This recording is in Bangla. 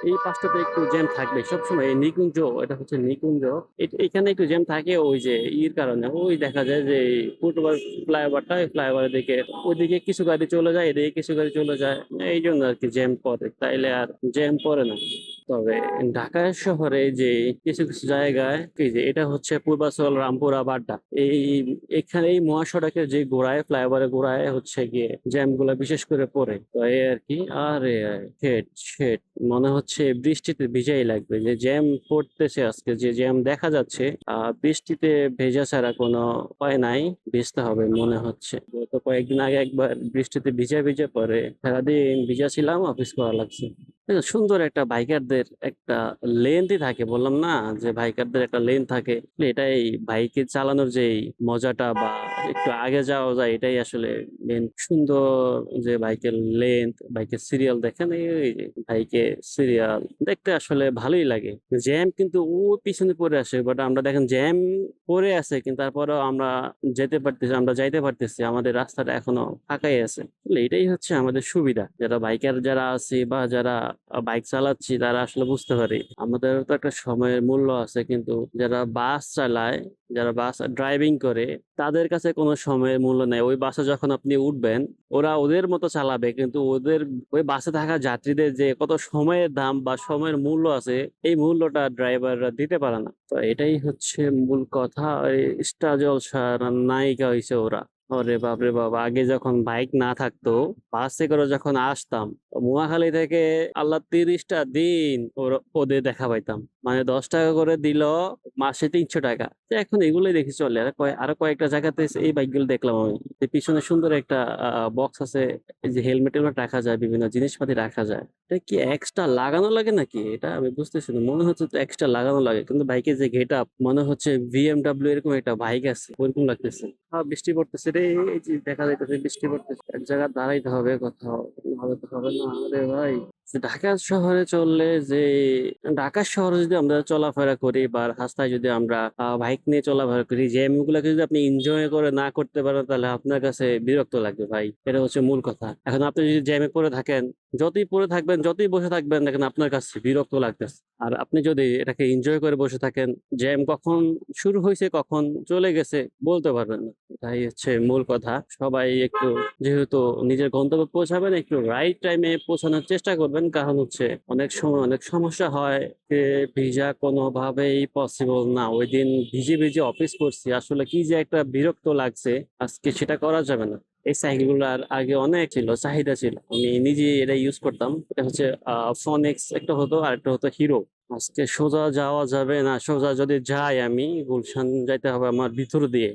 এই পাঁচটাতে একটু জ্যাম থাকবে সবসময়। এই নিকুঞ্জ, এটা হচ্ছে নিকুঞ্জ, এখানে একটু জ্যাম থাকে ওই যে কারণে। ওই দেখা যায় যে ফুটওভার ফ্লাইওভারটা, ফ্লাইওভারের দিকে ওইদিকে কিছু গাড়ি চলে যায়, এদিকে কিছু গাড়ি চলে যায়, এই জন্য আর কি জ্যাম পড়ে, তাইলে আর জ্যাম পড়ে না। তবে ঢাকা শহরে যে কিছু কিছু জায়গায়, এই যে এটা হচ্ছে পূর্বাচল, রামপুরা, বাড্ডা, এই এখানে এই মহাসড়কের যে গোড়ায়, ফ্লাইওভারের গোড়ায় হচ্ছে গিয়ে জ্যাম গুলা বিশেষ করে পড়ে। তো এই আর কি। আরে হেড শেট, মনে হচ্ছে বৃষ্টিতে ভিজাই লাগবে, যে জ্যাম পড়তেছে আজকে, যে জ্যাম দেখা যাচ্ছে। বৃষ্টিতে ভেজা ছাড়া কোনো উপায় নাই, ভিজতে হবে মনে হচ্ছে। গত কয়েকদিন আগে একবার বৃষ্টিতে ভিজা ভিজা পরে সারাদিন ভিজা ছিলাম, অফিস করা লাগছে। সুন্দর একটা বাইকারদের একটা লেনই থাকে, বললাম না যে বাইকারদের একটা লেন থাকে। এটাই বাইকে চালানোর যে মজাটা, বা একটু আগে যাওয়া যায়, এটাই আসলে মেন সুন্দর। যে বাইকের লেন্থ, বাইকের সিরিয়াল দেখেন, এই যে বাইকের সিরিয়াল দেখতে আসলে ভালোই লাগে। জ্যাম কিন্তু ও পিছনে পড়ে আসে, বাট আমরা দেখেন জ্যাম পড়ে আছে, কিন্তু তারপরেও আমরা যেতে পারতেছি, আমরা যাইতে পারতেছি, আমাদের রাস্তাটা এখনো ফাঁকাই আছে। আসলে এটাই হচ্ছে আমাদের সুবিধা, যারা বাইকার যারা আছি বা যারা বাইক চালাচ্ছি, তারা আসলে বুঝতে পারি আমাদের তো একটা সময়ের মূল্য আছে। কিন্তু যারা বাস চালায়, যারা বাস ড্রাইভিং করে, তাদের কাছে কোনো সময়ের মূল্য নেই। ওই বাসে যখন আপনি উঠবেন, ওরা ওদের মতো চালাবে, কিন্তু ওদের ওই বাসে থাকা যাত্রীদের যে কত সময়ের দাম বা সময়ের মূল্য আছে, এই মূল্যটা ড্রাইভাররা দিতে পারে না। তো এটাই হচ্ছে মূল কথা। এই স্টার জলসার নায়িকা হইছে ওরা। ওরে বাপরে বাপ, আগে যখন বাইক না থাকতো, বাসে করে যখন আসতাম মহাখালী থেকে, আল্লাহ 30টা দিন ওদের দেখা পাইতাম। মানে 10 টাকা করে দিল, মাসে 300 টাকা। তো এখন এগুলোই দেখি চলে। আর আরো কয়েকটা জায়গাতে এই বাইক গুলো দেখলাম আমি, যে পিছনে সুন্দর একটা বক্স আছে, এই যে হেলমেট টেলমেট রাখা যায়, বিভিন্ন জিনিসপাতি রাখা যায়। এটা কি এক্সট্রা লাগানো লাগে নাকি? এটা আমি বুঝতেছি না, মনে হচ্ছে তো এক্সট্রা লাগানো লাগে, কিন্তু বাইকের যে গেট আপ, মনে হচ্ছে বিএমডাব্লিউ এরকম একটা বাইক আছে, ওইরকম লাগতেছে। বৃষ্টি পড়তেছে রে, এই যে দেখা যাইতেছে বৃষ্টি পড়তেছে, এক জায়গায় দাঁড়াইতে হবে কোথাও, ভাবে তো হবে না রে ভাই। যে ঢাকা শহরে চললে যে, ঢাকা শহরে যদি আমরা চলাফেরা করি বা রাস্তায় যদি আমরা বাইক নিয়ে চলাফেরা করি, যে গুলাকে যদি আপনি এনজয় করে না করতে পারেন, তাহলে আপনার কাছে বিরক্ত লাগবে ভাই। এটা হচ্ছে মূল কথা। এখন আপনি যদি জ্যামে পড়ে থাকেন, যতই পড়ে থাকবেন, যতই বসে থাকবেন, দেখেন আপনার কাছে বিরক্ত লাগতেছে। আর আপনি যদি এটাকে এনজয় করে বসে থাকেন, জ্যাম কখন শুরু হয়েছে কখন চলে গেছে বলতে পারবেন না। এটাই হচ্ছে মূল কথা। সবাই একটু, যেহেতু নিজের গন্তব্যে পৌঁছাবেন, একটু রাইট টাইমে পৌঁছানোর চেষ্টা করবেন। কারণ হচ্ছে অনেক সময় অনেক সমস্যা হয়, যে ভিজা কোনোভাবেই পসিবল না। ওই দিন ভিজে ভিজে অফিস করছি, আসলে কি যে একটা বিরক্ত লাগছে, আজকে সেটা করা যাবে না। এই সাইকেল গুলার আগে অনেক ছিল, চাহিদা ছিল, আমি নিজে এটা ইউজ করতাম। এটা হচ্ছে ফোনেক্স একটা হতো, আর একটা হতো হিরো। আজকে সোজা যাওয়া যাবে না, সোজা যদি যাই আমি, গুলশান যাইতে হবে আমার ভিতর দিয়ে।